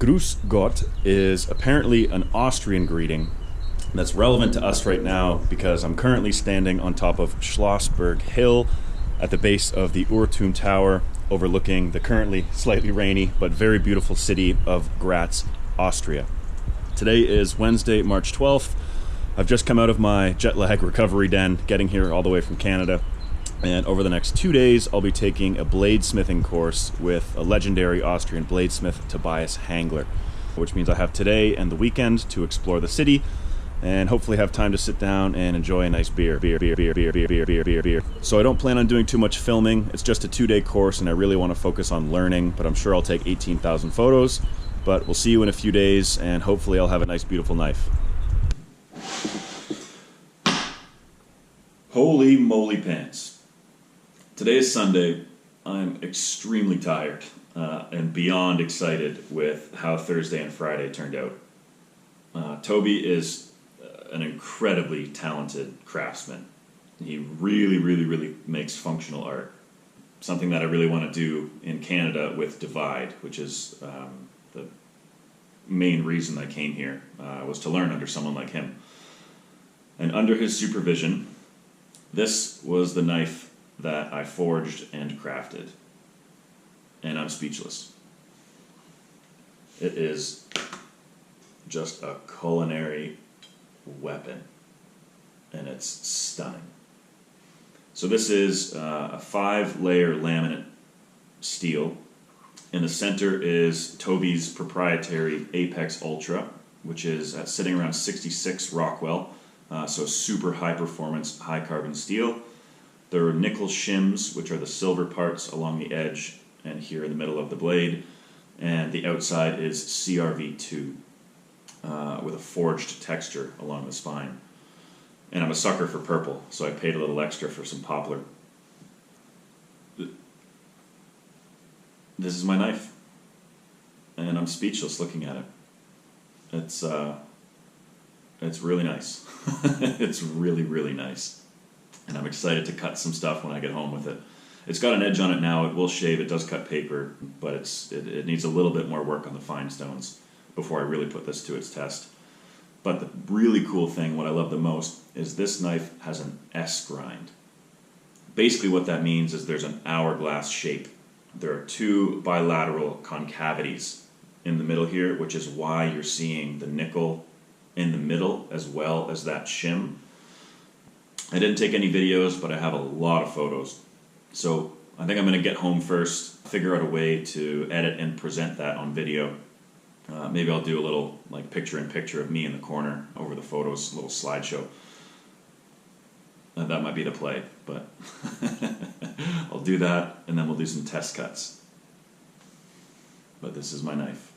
Grüß Gott is apparently an Austrian greeting that's relevant to us right now because I'm currently standing on top of Schlossberg Hill at the base of the Uhrturm Tower overlooking the currently slightly rainy but very beautiful city of Graz, Austria. Today is Wednesday, March 12th. I've just come out of my jet lag recovery den, getting here all the way from Canada. And over the next 2 days, I'll be taking a bladesmithing course with a legendary Austrian bladesmith, Tobias Hangler, which means I have today and the weekend to explore the city and hopefully have time to sit down and enjoy a nice beer. So I don't plan on doing too much filming. It's just a 2-day course and I really want to focus on learning, but I'm sure I'll take 18,000 photos. But we'll see you in a few days and hopefully I'll have a nice, beautiful knife. Holy moly pants. Today is Sunday. I'm extremely tired and beyond excited with how Thursday and Friday turned out. Toby is an incredibly talented craftsman. He really makes functional art. Something that I really want to do in Canada with Divide, which is the main reason I came here, was to learn under someone like him. And under his supervision, this was the knife that I forged and crafted, and I'm speechless. It is just a culinary weapon, and it's stunning. So this is a 5-layer laminate steel. In the center is Toby's proprietary ApexUltra, which is sitting around 66 Rockwell, so super high performance, high carbon steel. There are nickel shims, which are the silver parts along the edge and here in the middle of the blade. And the outside is CRV2 with a forged texture along the spine. And I'm a sucker for purple, so I paid a little extra for some poplar. This is my knife, and I'm speechless looking at it. It's really nice. It's really nice. And I'm excited to cut some stuff when I get home with it. It's got an edge on it now. It will shave. It does cut paper, but it needs a little bit more work on the fine stones before I really put this to its test. But the really cool thing, what I love the most, is this knife has an S grind. Basically what that means is there's an hourglass shape. There are 2 bilateral concavities in the middle here, which is why you're seeing the nickel in the middle as well as that shim. I didn't take any videos, but I have a lot of photos. So I think I'm going to get home first, figure out a way to edit and present that on video. Maybe I'll do a little picture-in-picture of me in the corner over the photos, a little slideshow. That might be the play, but I'll do that and then we'll do some test cuts. But this is my knife.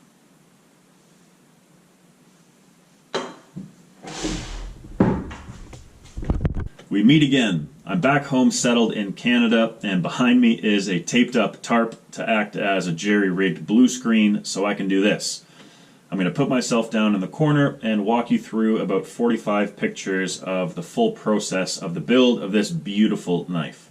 We meet again. I'm back home settled in Canada, and behind me is a taped up tarp to act as a jerry-rigged blue screen so I can do this. I'm going to put myself down in the corner and walk you through about 45 pictures of the full process of the build of this beautiful knife.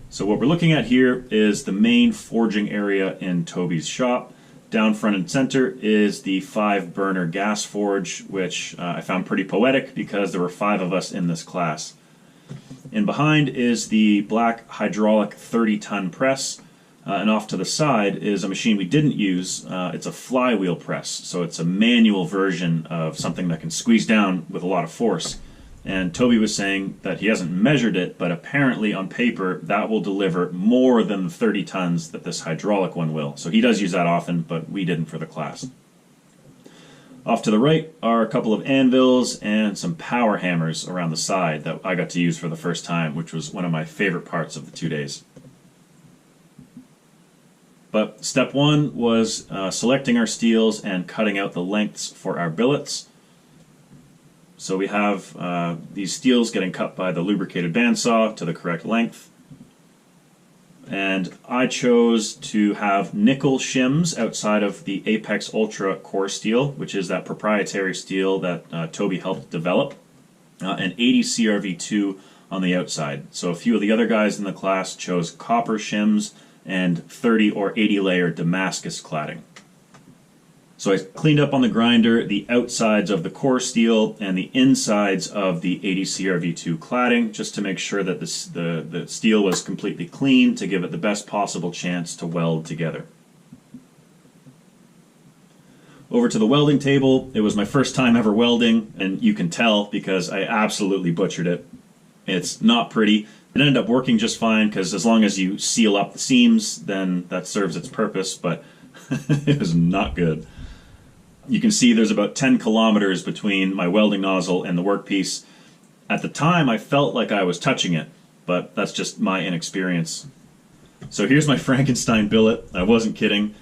So what we're looking at here is the main forging area in Toby's shop. Down front and center is the 5-burner gas forge, which I found pretty poetic because there were 5 of us in this class. And behind is the black hydraulic 30-ton press, and off to the side is a machine we didn't use. It's a flywheel press, so it's a manual version of something that can squeeze down with a lot of force. And Toby was saying that he hasn't measured it, but apparently on paper that will deliver more than the 30 tons that this hydraulic one will. So he does use that often, but we didn't for the class. Off to the right are a couple of anvils and some power hammers around the side that I got to use for the first time, which was one of my favorite parts of the 2 days. But step 1 was selecting our steels and cutting out the lengths for our billets. So we have these steels getting cut by the lubricated bandsaw to the correct length. And I chose to have nickel shims outside of the ApexUltra core steel, which is that proprietary steel that Toby helped develop, and 80 CRV2 on the outside. So a few of the other guys in the class chose copper shims and 30 or 80 layer Damascus cladding. So I cleaned up on the grinder the outsides of the core steel and the insides of the 80CRV2 cladding, just to make sure that the steel was completely clean to give it the best possible chance to weld together. Over to the welding table. It was my first time ever welding, and you can tell because I absolutely butchered it. It's not pretty. It ended up working just fine because as long as you seal up the seams, then that serves its purpose, but it was not good. You can see there's about 10 kilometers between my welding nozzle and the workpiece. At the time, I felt like I was touching it, but that's just my inexperience. So here's my Frankenstein billet. I wasn't kidding.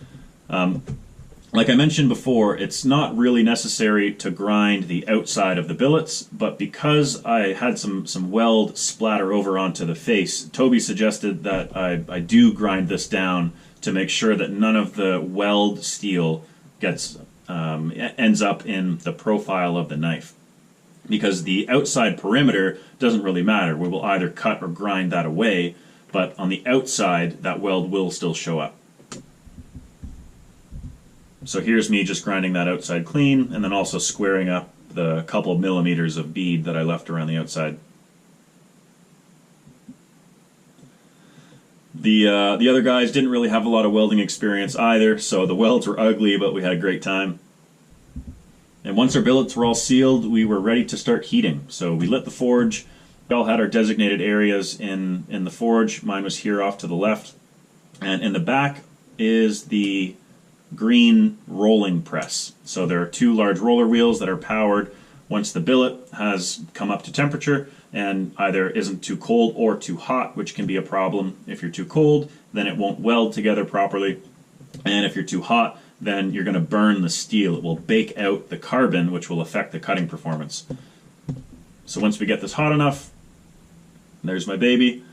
Like I mentioned before, it's not really necessary to grind the outside of the billets, but because I had some weld splatter over onto the face, Toby suggested that I do grind this down to make sure that none of the weld steel gets ends up in the profile of the knife. Because the outside perimeter doesn't really matter. We will either cut or grind that away, but on the outside, that weld will still show up. So here's me just grinding that outside clean, and then also squaring up the couple of millimeters of bead that I left around the outside. The other guys didn't really have a lot of welding experience either, so the welds were ugly, but we had a great time. And once our billets were all sealed, we were ready to start heating. So we lit the forge. We all had our designated areas in the forge. Mine was here off to the left. And in the back is the green rolling press. So there are two large roller wheels that are powered once the billet has come up to temperature and either isn't too cold or too hot, which can be a problem. If you're too cold, then it won't weld together properly. And if you're too hot, then you're going to burn the steel. It will bake out the carbon, which will affect the cutting performance. So once we get this hot enough, there's my baby.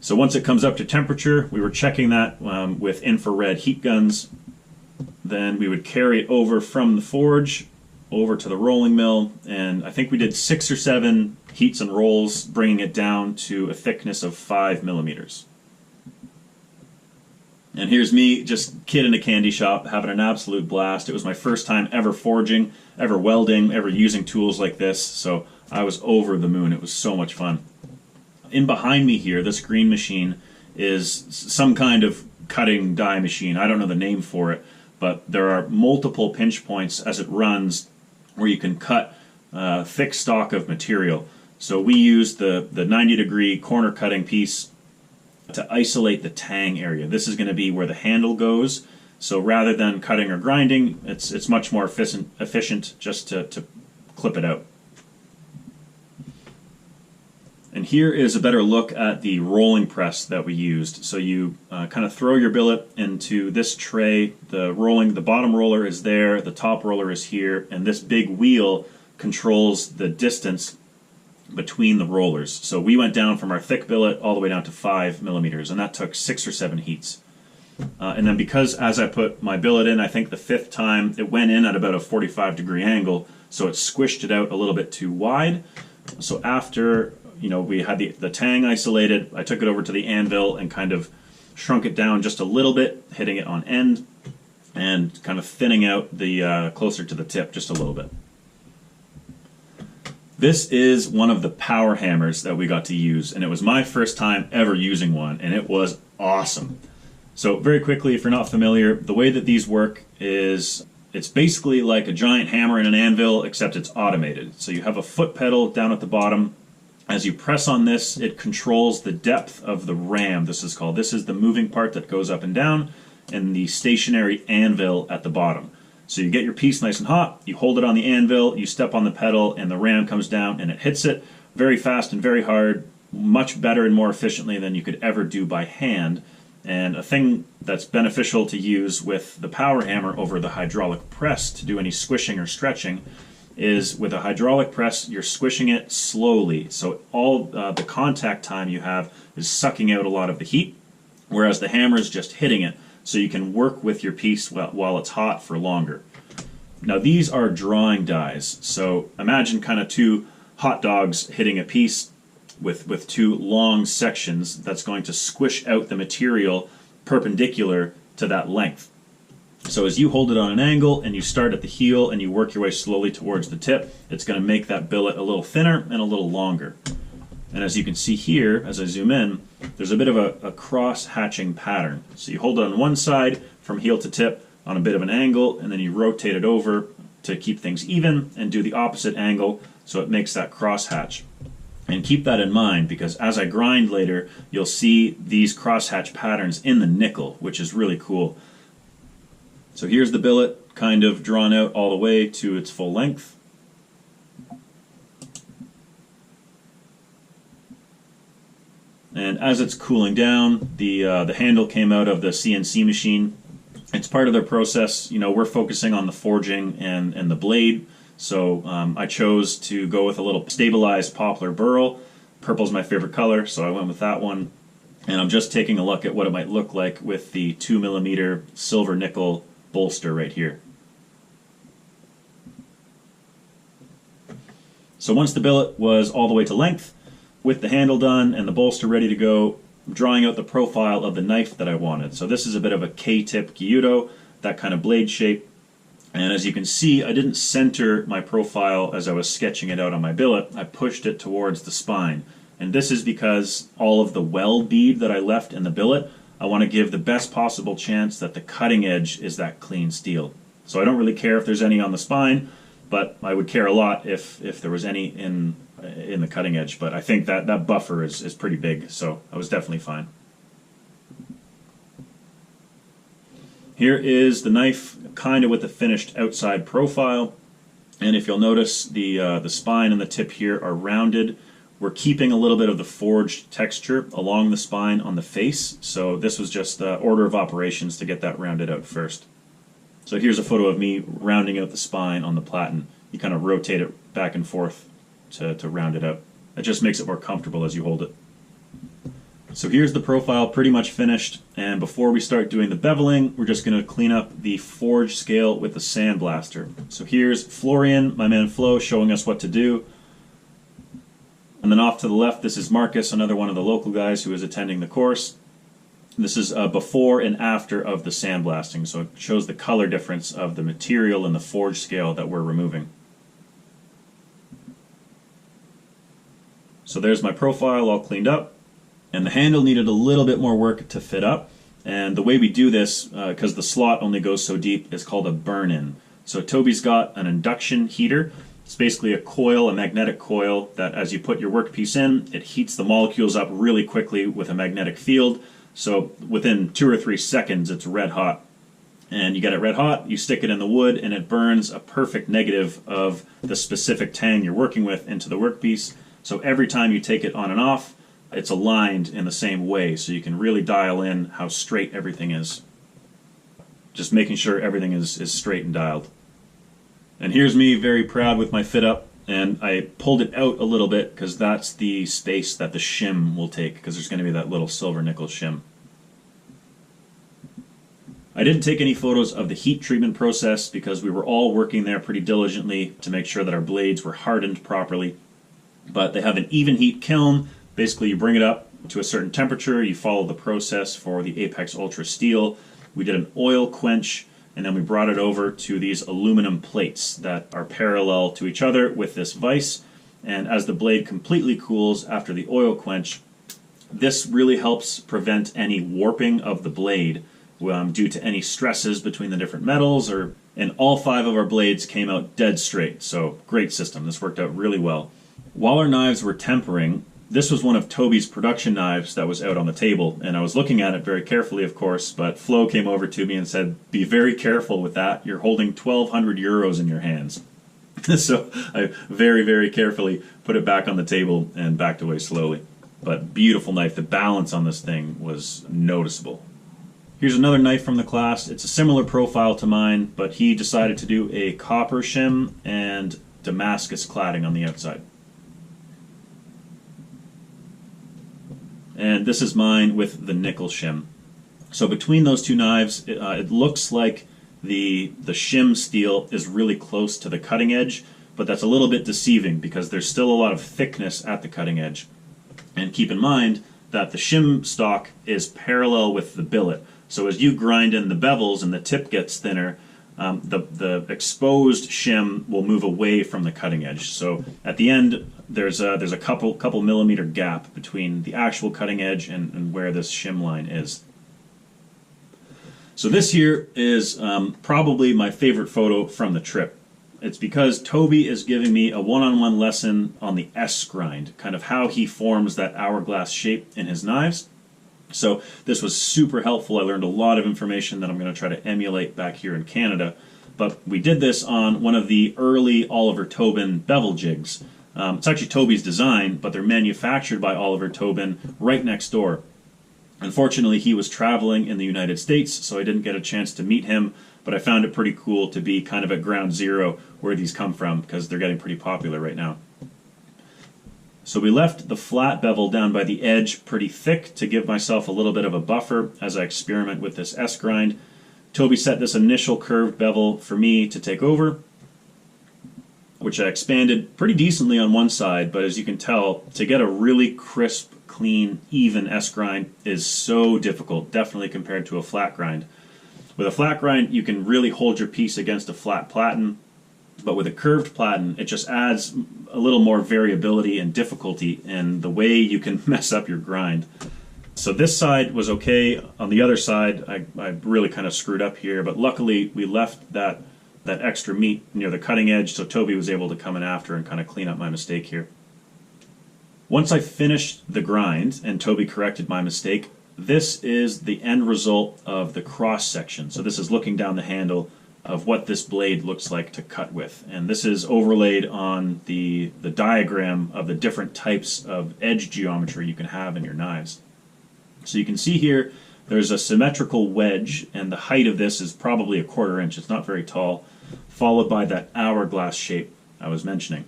So once it comes up to temperature, we were checking that with infrared heat guns. Then we would carry it over from the forge over to the rolling mill, and I think we did 6 or 7 heats and rolls, bringing it down to a thickness of 5 millimeters. And here's me, just kid in a candy shop, having an absolute blast. It was my first time ever forging, ever welding, ever using tools like this, so I was over the moon. It was so much fun. In behind me here, this green machine is some kind of cutting die machine. I don't know the name for it, but there are multiple pinch points as it runs where you can cut thick stock of material. So we use the 90-degree corner cutting piece to isolate the tang area. This is going to be where the handle goes. So rather than cutting or grinding, it's much more efficient just to clip it out. And here is a better look at the rolling press that we used. So you kind of throw your billet into this tray. The bottom roller is there, the top roller is here, and this big wheel controls the distance between the rollers. So we went down from our thick billet all the way down to 5 millimeters, and that took 6 or 7 heats. And then because as I put my billet in, I think the 5th time, it went in at about a 45-degree angle, so it squished it out a little bit too wide. So after we had the tang isolated, I took it over to the anvil and kind of shrunk it down just a little bit, hitting it on end, and kind of thinning out the closer to the tip just a little bit. This is one of the power hammers that we got to use, and it was my first time ever using one, and it was awesome. So very quickly, if you're not familiar, the way that these work is it's basically like a giant hammer and an anvil, except it's automated. So you have a foot pedal down at the bottom. As you press on this, it controls the depth of the ram, this is called. This is the moving part that goes up and down, and the stationary anvil at the bottom. So you get your piece nice and hot, you hold it on the anvil, you step on the pedal, and the ram comes down and it hits it very fast and very hard, much better and more efficiently than you could ever do by hand. And a thing that's beneficial to use with the power hammer over the hydraulic press to do any squishing or stretching is with a hydraulic press, you're squishing it slowly. So all the contact time you have is sucking out a lot of the heat, whereas the hammer is just hitting it. So you can work with your piece while it's hot for longer. Now these are drawing dies. So imagine kind of 2 hot dogs hitting a piece with 2 long sections that's going to squish out the material perpendicular to that length. So as you hold it on an angle and you start at the heel and you work your way slowly towards the tip, it's going to make that billet a little thinner and a little longer. And as you can see here, as I zoom in, there's a bit of a cross-hatching pattern. So you hold it on one side from heel to tip on a bit of an angle, and then you rotate it over to keep things even and do the opposite angle so it makes that cross-hatch. And keep that in mind, because as I grind later, you'll see these cross-hatch patterns in the nickel, which is really cool. So here's the billet kind of drawn out all the way to its full length. And as it's cooling down, the handle came out of the CNC machine. It's part of their process. You know, we're focusing on the forging and the blade. So I chose to go with a little stabilized poplar burl. Purple's my favorite color, so I went with that one. And I'm just taking a look at what it might look like with the 2mm silver nickel bolster right here. So once the billet was all the way to length, with the handle done and the bolster ready to go, I'm drawing out the profile of the knife that I wanted. So this is a bit of a K-tip gyuto, that kind of blade shape. And as you can see, I didn't center my profile as I was sketching it out on my billet. I pushed it towards the spine. And this is because all of the weld bead that I left in the billet, I want to give the best possible chance that the cutting edge is that clean steel. So I don't really care if there's any on the spine, but I would care a lot if there was any in the cutting edge. But I think that buffer is pretty big, so I was definitely fine. Here is the knife, kind of with the finished outside profile. And if you'll notice, the spine and the tip here are rounded. We're keeping a little bit of the forged texture along the spine on the face, so this was just the order of operations to get that rounded out first. So here's a photo of me rounding out the spine on the platen. You kind of rotate it back and forth to round it out. It just makes it more comfortable as you hold it. So here's the profile pretty much finished, and before we start doing the beveling, we're just going to clean up the forge scale with the sandblaster. So here's Florian, my man Flo, showing us what to do. And then off to the left, this is Marcus, another one of the local guys who is attending the course. This is before and after of the sandblasting, so it shows the color difference of the material and the forge scale that we're removing. So there's my profile all cleaned up, and the handle needed a little bit more work to fit up. And the way we do this, because the slot only goes so deep, is called a burn-in. So Toby's got an induction heater. It's basically a coil, a magnetic coil, that as you put your workpiece in, it heats the molecules up really quickly with a magnetic field. So within 2 or 3 seconds, it's red hot. And you get it red hot, you stick it in the wood, and it burns a perfect negative of the specific tang you're working with into the workpiece. So every time you take it on and off, it's aligned in the same way, so you can really dial in how straight everything is. Just making sure everything is straight and dialed. And here's me very proud with my fit up, and I pulled it out a little bit because that's the space that the shim will take, because there's going to be that little silver nickel shim. I didn't take any photos of the heat treatment process because we were all working there pretty diligently to make sure that our blades were hardened properly. But they have an even heat kiln. Basically, you bring it up to a certain temperature, you follow the process for the ApexUltra steel. We did an oil quench, and then we brought it over to these aluminum plates that are parallel to each other with this vise. And as the blade completely cools after the oil quench, this really helps prevent any warping of the blade due to any stresses between the different metals. And all 5 of our blades came out dead straight, so great system. This worked out really well. While our knives were tempering, this was one of Toby's production knives that was out on the table, and I was looking at it very carefully, of course, but Flo came over to me and said, "Be very careful with that. You're holding 1,200 euros in your hands." So I very, very carefully put it back on the table and backed away slowly. But beautiful knife. The balance on this thing was noticeable. Here's another knife from the class. It's a similar profile to mine, but he decided to do a copper shim and Damascus cladding on the outside. And this is mine with the nickel shim. So between those 2 knives, it looks like the shim steel is really close to the cutting edge, but that's a little bit deceiving because there's still a lot of thickness at the cutting edge. And keep in mind that the shim stock is parallel with the billet. So as you grind in the bevels and the tip gets thinner, the exposed shim will move away from the cutting edge. So at the end, there's a couple millimeter gap between the actual cutting edge and where this shim line is. So this here is probably my favorite photo from the trip. It's because Toby is giving me a one-on-one lesson on the S grind, kind of how he forms that hourglass shape in his knives. So this was super helpful. I learned a lot of information that I'm going to try to emulate back here in Canada. But we did this on one of the early Oliver Tobin bevel jigs. It's actually Toby's design, but they're manufactured by Oliver Tobin right next door. Unfortunately, he was traveling in the United States, so I didn't get a chance to meet him, but I found it pretty cool to be kind of at ground zero where these come from, because they're getting pretty popular right now. So we left the flat bevel down by the edge pretty thick to give myself a little bit of a buffer as I experiment with this S grind. Toby set this initial curved bevel for me to take over, which I expanded pretty decently on one side, but as you can tell, to get a really crisp, clean, even S grind is so difficult, definitely compared to a flat grind. With a flat grind, you can really hold your piece against a flat platen, but with a curved platen, it just adds a little more variability and difficulty in the way you can mess up your grind. So this side was okay. On the other side, I really kind of screwed up here, but luckily we left that extra meat near the cutting edge, so Toby was able to come in after and kind of clean up my mistake here. Once I finished the grind and Toby corrected my mistake, this is the end result of the cross section. So this is looking down the handle of what this blade looks like to cut with. And this is overlaid on the diagram of the different types of edge geometry you can have in your knives. So you can see here there's a symmetrical wedge, and the height of this is probably 1/4 inch. It's not very tall, followed by that hourglass shape I was mentioning.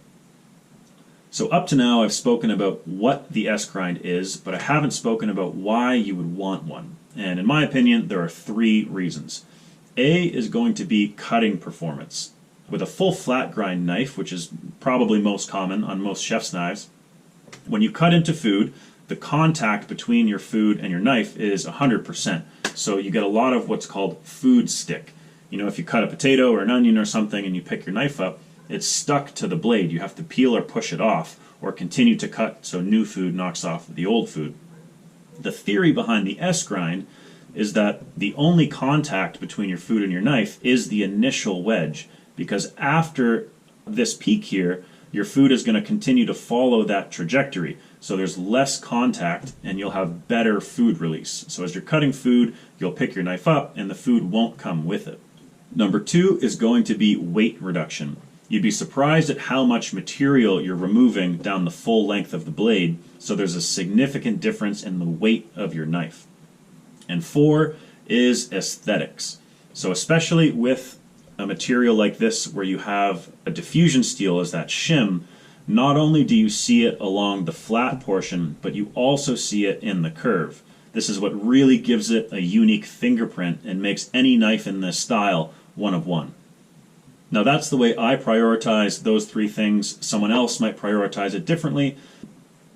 So up to now I've spoken about what the S grind is, but I haven't spoken about why you would want one. And in my opinion, there are 3 reasons. A is going to be cutting performance. With a full flat grind knife, which is probably most common on most chef's knives, when you cut into food, the contact between your food and your knife is 100%. So you get a lot of what's called food stick. You know, if you cut a potato or an onion or something and you pick your knife up, it's stuck to the blade. You have to peel or push it off or continue to cut so new food knocks off the old food. The theory behind the S grind is that the only contact between your food and your knife is the initial wedge, because after this peak here, your food is going to continue to follow that trajectory. So there's less contact and you'll have better food release. So as you're cutting food, you'll pick your knife up and the food won't come with it. Number 2 is going to be weight reduction. You'd be surprised at how much material you're removing down the full length of the blade, so there's a significant difference in the weight of your knife. And 4 is aesthetics. So especially with a material like this where you have a diffusion steel as that shim, not only do you see it along the flat portion, but you also see it in the curve. This is what really gives it a unique fingerprint and makes any knife in this style one of one. Now that's the way I prioritize those 3 things. Someone else might prioritize it differently.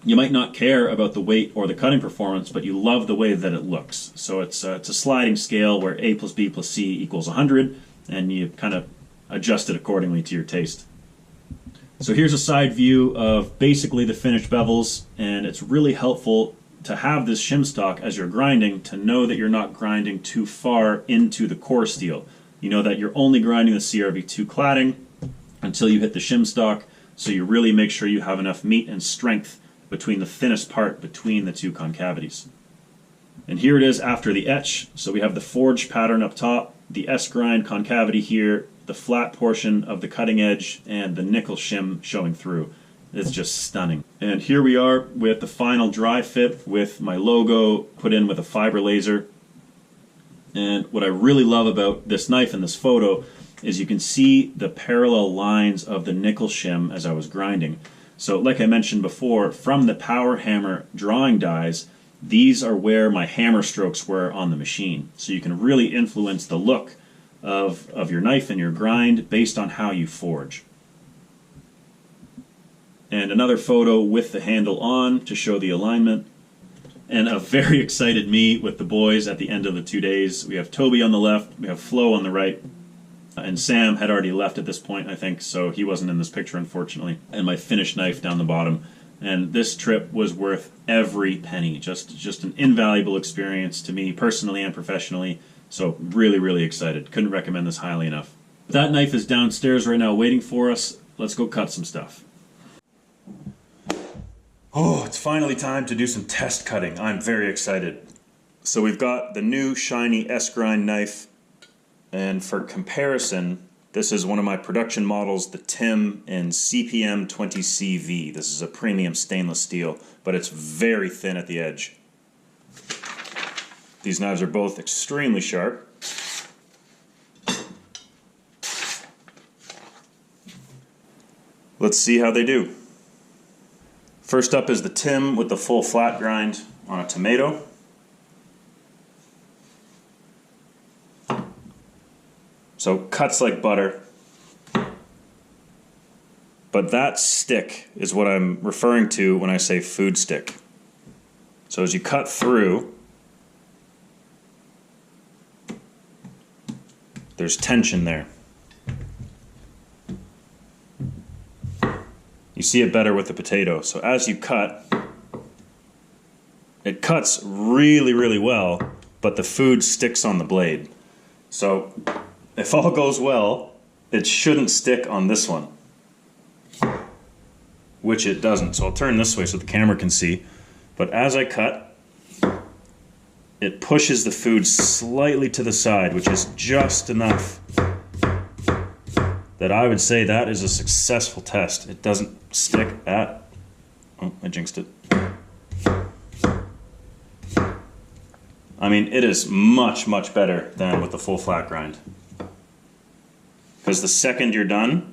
You might not care about the weight or the cutting performance, but you love the way that it looks. So it's a sliding scale where A plus B plus C equals 100, and you kind of adjust it accordingly to your taste. So here's a side view of basically the finished bevels, and it's really helpful to have this shim stock as you're grinding to know that you're not grinding too far into the core steel. You know that you're only grinding the CRV2 cladding until you hit the shim stock, so you really make sure you have enough meat and strength between the thinnest part between the 2 concavities. And here it is after the etch. So we have the forged pattern up top, the S grind concavity here, the flat portion of the cutting edge, and the nickel shim showing through. It's just stunning. And here we are with the final dry fit with my logo put in with a fiber laser. And what I really love about this knife in this photo is you can see the parallel lines of the nickel shim as I was grinding. So like I mentioned before, from the power hammer drawing dies, these are where my hammer strokes were on the machine. So you can really influence the look of your knife and your grind based on how you forge. And another photo with the handle on to show the alignment. and a very excited me with the boys at the end of the 2 days. We have Toby on the left, we have Flo on the right, and Sam had already left at this point, I think, so he wasn't in this picture, unfortunately, and my finished knife down the bottom. And this trip was worth every penny. Just an invaluable experience to me personally and professionally. So really, really excited. Couldn't recommend this highly enough. That knife is downstairs right now waiting for us. Let's go cut some stuff. Oh, it's finally time to do some test cutting. I'm very excited. So we've got the new shiny S-grind knife. And for comparison, this is one of my production models, the Tim in CPM 20CV. This is a premium stainless steel, but it's very thin at the edge. These knives are both extremely sharp. Let's see how they do. First up is the Tim with the full flat grind on a tomato. So cuts like butter. But that stick is what I'm referring to when I say food stick. So as you cut through, there's tension there. You see it better with the potato. So as you cut, it cuts really, really well, but the food sticks on the blade. So if all goes well, it shouldn't stick on this one, which it doesn't. So I'll turn this way so the camera can see. But as I cut, it pushes the food slightly to the side, which is just enough that I would say that is a successful test. It doesn't stick at... Oh, I jinxed it. I mean, it is much, much better than with the full flat grind. Because the second you're done,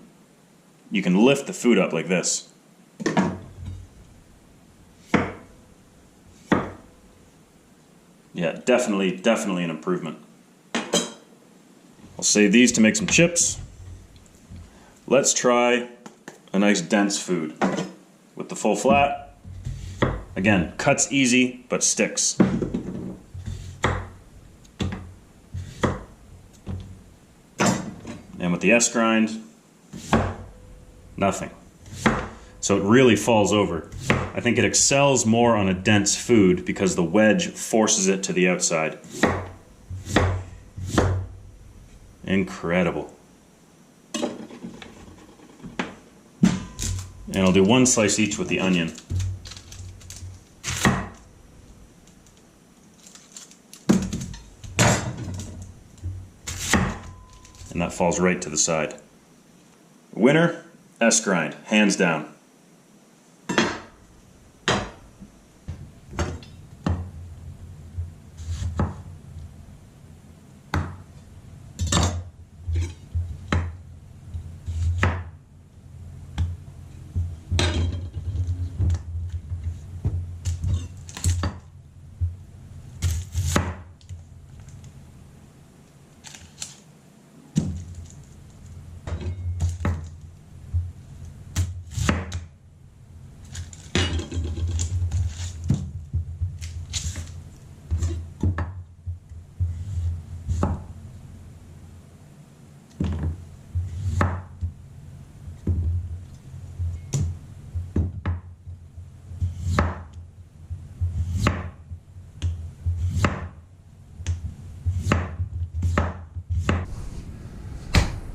you can lift the food up like this. Yeah, definitely an improvement. I'll save these to make some chips. Let's try a nice dense food with the full flat. Again, cuts easy, but sticks. And with the S-grind, nothing. So it really falls over. I think it excels more on a dense food because the wedge forces it to the outside. Incredible. And I'll do one slice each with the onion. And that falls right to the side. Winner, S-grind, hands down.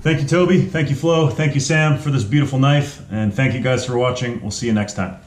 Thank you, Toby. Thank you, Flo. Thank you, Sam, for this beautiful knife. And thank you guys for watching. We'll see you next time.